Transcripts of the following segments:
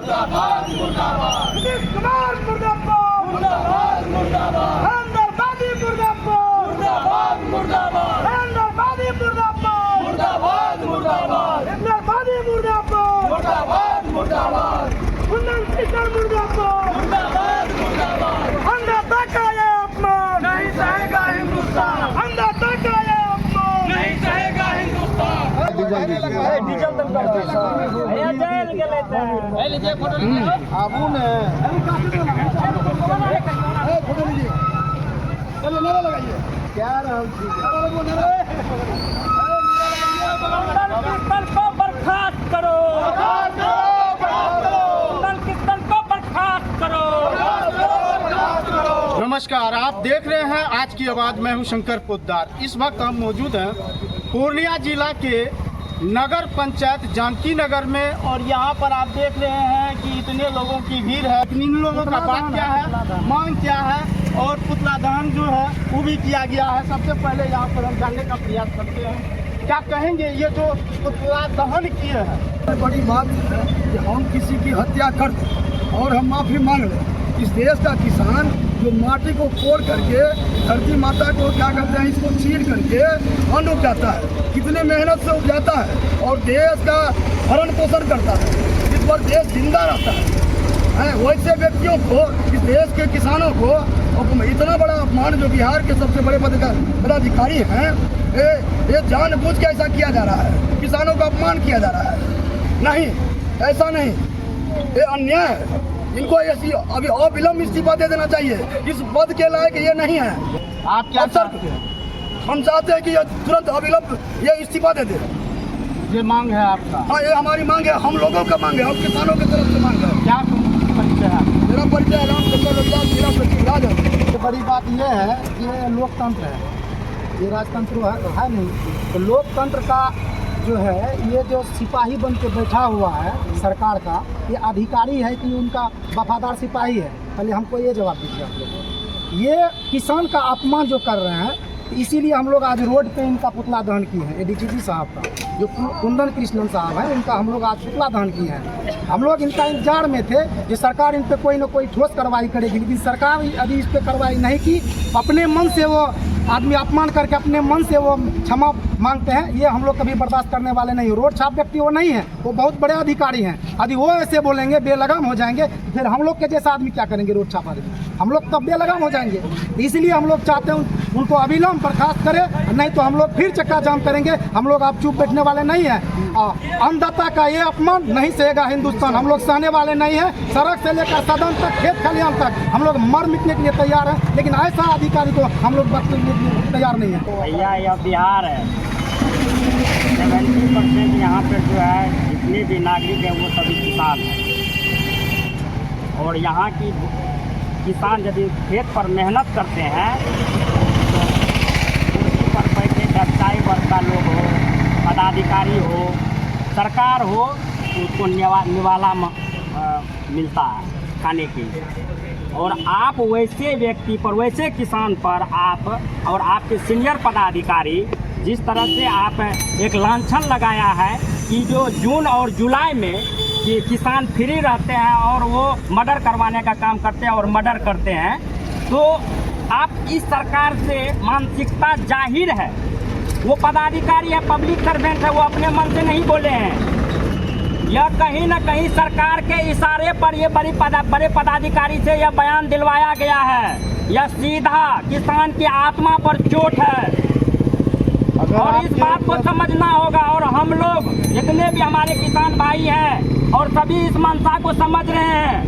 मुर्दाबाद मुर्दाबाद नीतीश कुमार मुर्दाबाद मुर्दाबाद मुर्दाबाद नरेंद्र मोदी मुर्दाबाद मुर्दाबाद नरेंद्र मोदी मुर्दाबाद मुर्दाबाद नरेंद्र मोदी मुर्दाबाद मुर्दाबाद कुंदन किशोर मुर्दाबाद मुर्दाबाद अन्नदाता का ये अपमान नहीं सहेगा हिंदुस्तान, अन्नदाता का ये अपमान नहीं सहेगा हिंदुस्तान। डीजल आबू ने फोटो लीजिए, चलो नारा लगाइए क्या को बर्खास्त करो, को बर्खास्त करो। नमस्कार, आप देख रहे हैं आज की आवाज़। मैं हूं शंकर पोद्दार। इस वक्त हम मौजूद हैं पूर्णिया जिला के नगर पंचायत जानकी नगर में, और यहाँ पर आप देख रहे हैं कि इतने लोगों की भीड़ है। इन लोगों का बात क्या है, मांग क्या है, और पुतला दहन जो है वो भी किया गया है। सबसे पहले यहाँ पर हम जानने का प्रयास करते हैं, क्या कहेंगे ये जो पुतला दहन किए हैं। बड़ी बात है कि हम किसी की हत्या कर दें और हम माफी मांग लें। इस देश का किसान जो माटी को कोड़ करके धरती माता को क्या करते हैं, इसको चीर करके अन्न उपजाता है, कितने मेहनत से उपजाता है और देश का भरण पोषण करता है, जिस पर देश जिंदा रहता है। वैसे व्यक्तियों को, इस देश के किसानों को इतना बड़ा अपमान, जो बिहार के सबसे बड़े पदाधिकारी हैं, ये जानबूझ के ऐसा किया जा रहा है, किसानों का अपमान किया जा रहा है। नहीं, ऐसा नहीं, ये अन्याय है। इनको ऐसी अभी अविलंब इस्तीफा दे देना चाहिए। इस पद के लायक ये नहीं है। आप क्या चाहते हैं? हम चाहते हैं कि ये तुरंत अविलंब ये इस्तीफा दे दे। ये मांग है आपका? हाँ, ये हमारी मांग है, हम लोगों का मांग है, हम किसानों की तरफ से मांग है। क्या परिचय है? मेरा परिचय रामचंद्र रविदास, जिला सचिव राजन। तो बड़ी बात यह है कि ये लोकतंत्र है, ये राजतंत्र है नहीं। तो लोकतंत्र का जो है, ये जो सिपाही बन के बैठा हुआ है सरकार का, ये अधिकारी है कि उनका वफादार सिपाही है? पहले हमको ये जवाब दीजिए आप लोग। ये किसान का अपमान जो कर रहे हैं, इसीलिए हम लोग आज रोड पे इनका पुतला दहन किए हैं। एडीजीपी साहब का, जो कुंदन कृष्णन साहब हैं, इनका हम लोग आज पुतला दहन किए हैं। हम लोग इनका इंतजार में थे कि सरकार इन पे कोई ना कोई ठोस कार्रवाई करेगी, लेकिन सरकार अभी इस पर कार्रवाई नहीं की। अपने मन से वो आदमी अपमान करके अपने मन से वो क्षमा मांगते हैं, ये हम लोग कभी बर्दाश्त करने वाले नहीं। रोड छाप व्यक्ति वो नहीं है, वो बहुत बड़े अधिकारी हैं। यदि वो ऐसे बोलेंगे, बेलगाम हो जाएंगे, फिर हम लोग के जैसा आदमी क्या करेंगे? रोड छाप आदमी हम लोग तब बेलगाम हो जाएंगे। इसलिए हम लोग चाहते हैं उनको अविलंब बर्खास्त करें, नहीं तो हम लोग फिर चक्का जाम करेंगे। हम लोग आप चुप बैठने वाले नहीं हैं। अन्नदाता का ये अपमान नहीं सहेगा हिंदुस्तान, हम लोग सहने वाले नहीं हैं। सड़क से लेकर सदन तक, खेत खलिहान तक हम लोग मर मिटने के लिए तैयार हैं, लेकिन ऐसा अधिकारी को हम लोग बख्शने के लिए तैयार नहीं है। भैया यह बिहार है, 70% यहाँ पे जो है जितने भी नागरिक हैं वो सभी किसान हैं। और यहाँ की किसान यदि खेत पर मेहनत करते हैं तो कुर्सी पर बैठे व्यवसायी वर्ग का लोग हो, पदाधिकारी हो, सरकार हो, तो उसको निवाला मिलता है खाने के लिए। और आप वैसे व्यक्ति पर, वैसे किसान पर आप और आपके सीनियर पदाधिकारी जिस तरह से आप एक लांछन लगाया है कि जो जून और जुलाई में कि किसान फ्री रहते हैं और वो मर्डर करवाने का काम करते हैं और मर्डर करते हैं, तो आप इस सरकार से मानसिकता जाहिर है। वो पदाधिकारी है, पब्लिक सर्वेंट है, वो अपने मन से नहीं बोले हैं। यह कहीं न कहीं सरकार के इशारे पर ये बड़े पदाधिकारी से यह बयान दिलवाया गया है। यह सीधा किसान की आत्मा पर चोट है और इस बात को समझना होगा। और हम लोग जितने भी हमारे किसान भाई हैं और सभी इस मंशा को समझ रहे हैं।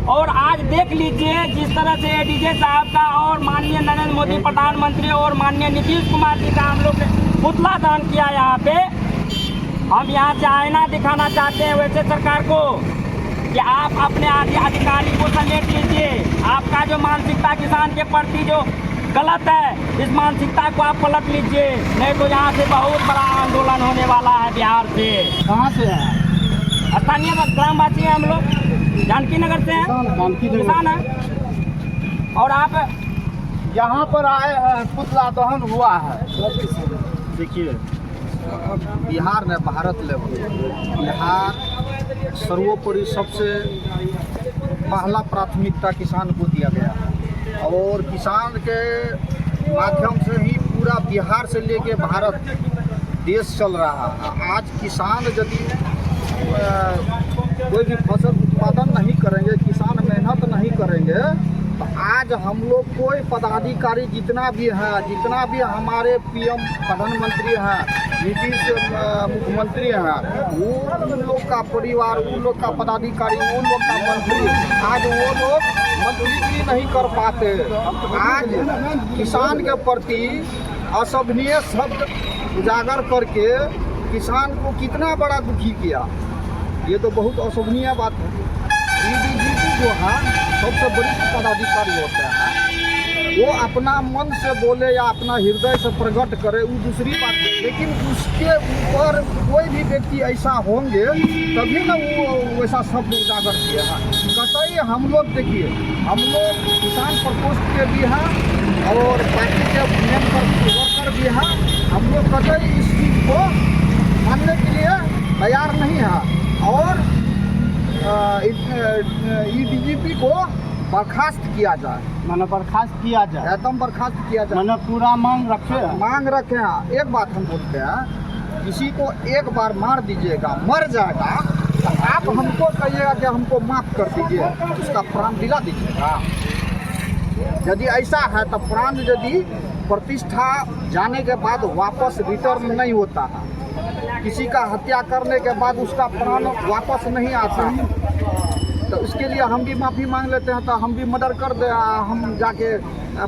और आज देख लीजिए जिस तरह से एडीजे साहब का और माननीय नरेंद्र मोदी प्रधानमंत्री और माननीय नीतीश कुमार जी का हम लोग ने पुतला दहन किया यहाँ पे। हम यहाँ से आईना दिखाना चाहते हैं वैसे सरकार को कि आप अपने अधिकारी को समेट लीजिए। आपका जो मानसिकता किसान के प्रति जो गलत है, इस मानसिकता को आप पलट लीजिए, नहीं तो यहाँ से बहुत बड़ा आंदोलन होने वाला है बिहार से। कहाँ से है? स्थानीय ग्रामवासी हैं हम लोग, जानकी नगर से हैं, किसान हैं। और आप यहाँ पर आए हैं, पुतला दहन हुआ है। देखिए, बिहार में भारत लेवल बिहार सर्वोपरि सबसे पहला प्राथमिकता किसान को दिया गया और किसान के माध्यम से ही पूरा बिहार से लेके भारत देश चल रहा है। आज किसान यदि कोई भी फसल उत्पादन नहीं करेंगे, किसान मेहनत नहीं करेंगे, तो आज हम लोग कोई पदाधिकारी जितना भी हमारे पीएम प्रधानमंत्री हैं, नीतीश मुख्यमंत्री हैं, वो उन लोग का परिवार, उन लोग का पदाधिकारी, उन लोग का मंत्री, आज वो लोग मंत्री नहीं कर पाते। आज किसान के प्रति असभनीय शब्द उजागर करके किसान को कितना बड़ा दुखी किया, ये तो बहुत अशोभनीय बात है। डीजीपी जो है सबसे वरिष्ठ पदाधिकारी होते हैं, वो अपना मन से बोले या अपना हृदय से प्रकट करे वो दूसरी बात है, लेकिन उसके ऊपर कोई भी व्यक्ति ऐसा होंगे तभी ना वो वैसा शब्द उजागर किए हैं। कतई हम लोग देखिए, हम लोग किसान प्रकोष्ठ के भी हैं और पार्टी के मेन वर्कर भी हैं, हम लोग कतई इस चीज़ को मानने के लिए तैयार नहीं है और डीजीपी को बर्खास्त किया जाए, मैंने बर्खास्त किया जाए, एकदम बर्खास्त किया जाए। मैंने पूरा मांग रखे हैं। एक बात हम बोलते हैं, किसी को एक बार मार दीजिएगा, मर जाएगा, तो आप हमको कहिएगा कि हमको माफ़ कर दीजिए, उसका प्राण दिला दीजिएगा। यदि ऐसा है तो प्राण यदि प्रतिष्ठा जाने के बाद वापस रिटर्न नहीं होता है, किसी का हत्या करने के बाद उसका प्राण वापस नहीं आता है, तो उसके लिए हम भी माफ़ी मांग लेते हैं। तो हम भी मर्डर कर दे, हम जाके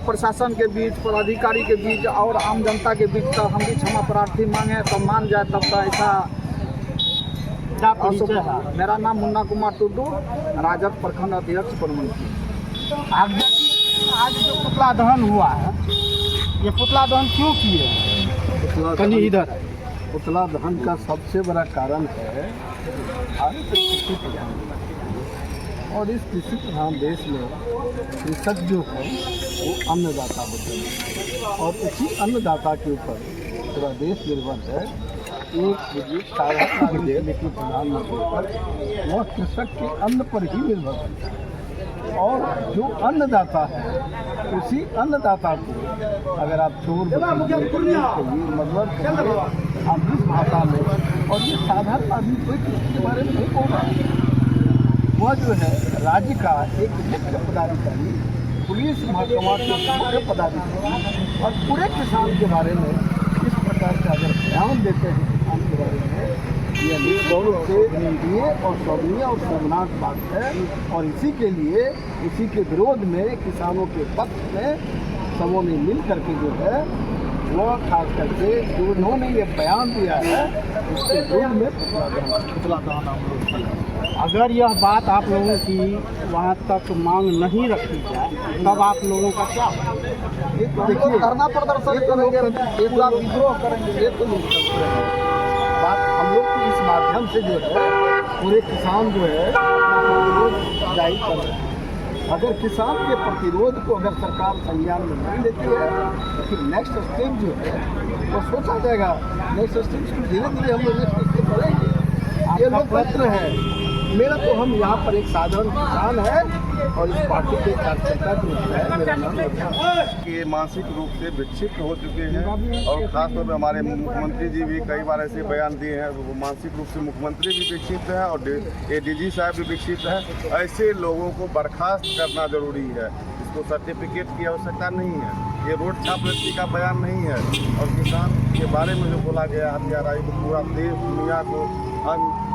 प्रशासन के बीच, पदाधिकारी के बीच और आम जनता के बीच तो हम भी क्षमा प्रार्थी मांगे तो मान जाए, तब तो ऐसा। मेरा नाम मुन्ना कुमार टुडू, राजद प्रखंड अध्यक्ष परमंत्री। आज जो पुतला दहन हुआ है, ये पुतला दहन क्यों किए? कहीं इधर पुतला दहन का सबसे बड़ा कारण है आज कृषि प्रधान, और इस कृषि प्रधान देश में कृषक जो है वो अन्नदाता होते हैं और उसी अन्नदाता के ऊपर पूरा देश निर्भर है। एक साधारण लेकिन प्रधानमंत्री पर वह कृषक के अन्न पर ही निर्भर करता है और जो अन्नदाता है उसी अन्नदाता को अगर आप चोर कहिए, मतलब आप जिस भाषा में, और ये साधारण आदमी कोई कृषि के बारे में नहीं बोल रहा है, वह जो है राज्य का एक मुख्य पदाधिकारी, पुलिस महकमा के मुख्य पदाधिकारी और पूरे किसान के बारे में इस प्रकार का अगर बयान देते हैं किसान के बारे में, यह निश्चित रूप से निंदनीय और शोभनीय और शोभनाक बात है। और इसी के लिए, इसी के विरोध में, किसानों के पक्ष में सबों ने मिल करके जो है वो खास करके जो उन्होंने ये बयान दिया है उसके विरोध में पुतला दहन हम लोग किया। अगर यह बात आप लोगों की वहाँ तक मांग नहीं रखी जाए तब आप लोगों का क्या देखिए, धरना प्रदर्शन करेंगे, पूरा विद्रोह करेंगे, ये तो नहीं कर सकते हैं। बात हम लोग की इस माध्यम से जो है पूरे किसान जो है प्रतिरोध जारी कर रहे हैं। अगर किसान के प्रतिरोध को अगर सरकार संज्ञान में नहीं लेती है तो फिर नेक्स्ट स्टेप जो है वो सोचा जाएगा। नेक्स्ट स्टेप धीरे धीरे हम लोग नेक्स्ट स्टेप बढ़ेंगे। ये लोकतंत्र है मेरा, तो हम यहाँ पर एक साधारण किसान है और इस पार्टी के कार्यकर्ता के रूप में मेरा नाम कि मानसिक रूप से विक्षिप्त हो चुके हैं और खासतौर पर हमारे मुख्यमंत्री जी भी कई बार ऐसे बयान दिए हैं, वो मानसिक रूप से मुख्यमंत्री भी विक्षिप्त है और एडीजी साहब भी विक्षिप्त है। ऐसे लोगों को बर्खास्त करना जरूरी है, इसको सर्टिफिकेट की आवश्यकता नहीं है, ये रोड छाप व्यक्ति का बयान नहीं है। और किसान के बारे में जो बोला गया हत्याराई को पूरा देश दुनिया को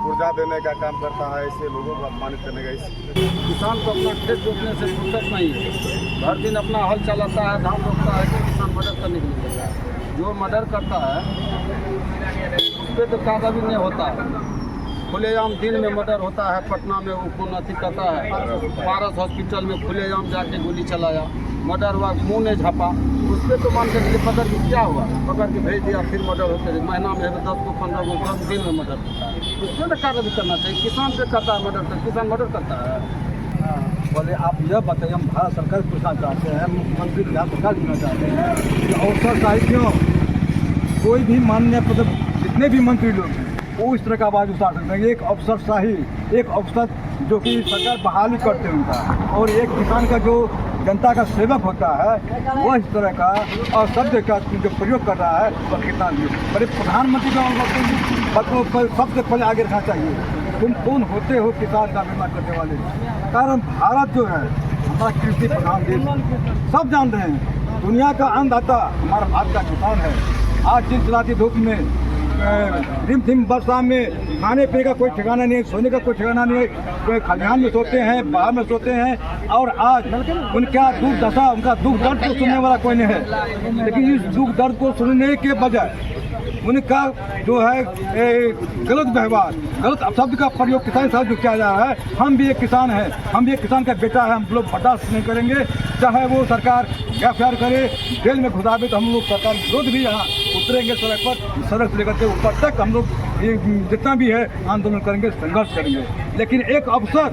ऊर्जा देने का काम करता है, ऐसे लोगों को अपमानित करने का। किसान को अपना खेत जोतने से फुर्सत नहीं है, हर दिन अपना हल चलाता है, धान रोपता है कि किसान मर्डर करने के लिए जाता है। जो मर्डर करता है उस पर तो कार्रवाई नहीं होता है, खुलेआम दिन में मर्डर होता है। पटना में वो कौन अथी करता है, पारस हॉस्पिटल में खुलेआम जाके गोली चलाया, मर्डर हुआ, मुँह ने झापा, उस पर तो मान के पकड़ के क्या हुआ, पकड़ के भेज दिया, फिर मर्डर होते रहे। महीना में 10 को 15 को 10 दिन में मर्डर होता है, उसमें तो कार्रवाई करना चाहिए। किसान पे करता है मर्डर, तो किसान मर्डर करता है। बोले आप यह बताइए, हम भारत सरकार को पूछना चाहते हैं, मुख्यमंत्री बिहार सरकार लिखना चाहते हैं कि अवसर साहित्यों कोई भी माननीय जितने भी मंत्री लोग हैं वो इस तरह का आवाज़ उठा सकते हैं। एक अफसरशाही, एक अफसर जो कि सरकार बहाली करते हैं उनका, और एक किसान का जो जनता का सेवक होता है वह इस तरह का और शब्द का जो प्रयोग कर रहा है वह कितना बड़े प्रधानमंत्री का सबसे पहले आगे रखना चाहिए। तुम कौन होते हो किसान का बीमा करने वाले? कारण भारत जो है हमारा कृषि प्रधान देश, सब जान रहे हैं। दुनिया का अन्नदाता हमारा भारत का किसान है। आज जिस रात धूप में रिमझिम वर्षा में खाने पीने का कोई ठिकाना नहीं है, सोने का कोई ठिकाना नहीं है, कोई खलिहान में सोते हैं, बाहर में सोते हैं, और आज उनका दुख दशा, उनका दुख दर्द को सुनने वाला कोई नहीं है। लेकिन इस दुख दर्द को सुनने के बजाय उनका जो है गलत व्यवहार, गलत शब्द का प्रयोग किसान साहब जो किया जा रहा है, हम भी एक किसान हैं, हम भी एक किसान का बेटा है, हम लोग बर्दाश्त नहीं करेंगे। चाहे वो सरकार एफआईआर करे, जेल में घुसावे, तो हम लोग सरकार विरोध भी यहाँ उतरेंगे सड़क पर, सड़क से लेकर के ऊपर तक हम लोग ये जितना भी है आंदोलन करेंगे, संघर्ष करेंगे। लेकिन एक अवसर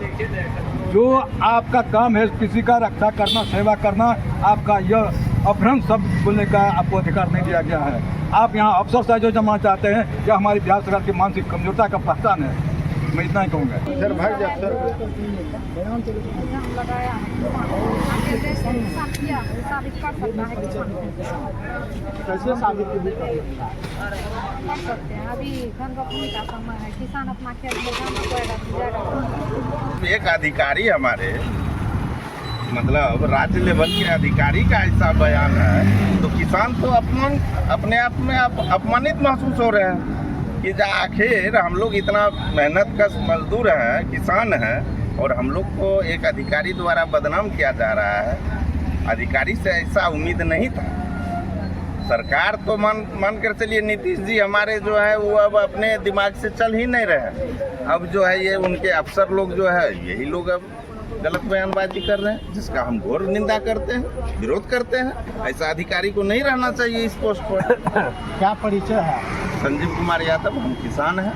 जो आपका काम है किसी का रक्षा करना, सेवा करना, आपका यह अपभ्रंश शब्द बोलने का आपको अधिकार नहीं दिया गया है। आप यहाँ अफसर साहब जो जमाना चाहते हैं, यह हमारी बिहार सरकार की मानसिक कमजोरता का पहचान है। मैं इतना ही कहूँगा। सर भाई जब सर कैसे साबित कर सकते हैं? अभी धन रोपनी का समय है, किसान अपना खेत में धान रोपेगा। एक अधिकारी हमारे मतलब राज्य लेवल के अधिकारी का ऐसा बयान है तो किसान तो अपने आप में अपमानित महसूस हो रहे हैं कि आखिर हम लोग इतना मेहनत का मजदूर हैं, किसान हैं, और हम लोग को एक अधिकारी द्वारा बदनाम किया जा रहा है। अधिकारी से ऐसा उम्मीद नहीं था। सरकार तो मान कर चलिए नीतीश जी हमारे जो है वो अब अपने दिमाग से चल ही नहीं रहे। अब जो है ये उनके अफसर लोग जो है यही लोग अब गलत बयानबाजी कर रहे हैं, जिसका हम घोर निंदा करते हैं, विरोध करते हैं। ऐसा अधिकारी को नहीं रहना चाहिए इस पोस्ट पर। क्या परिचय है? संजीव कुमार यादव, हम किसान हैं।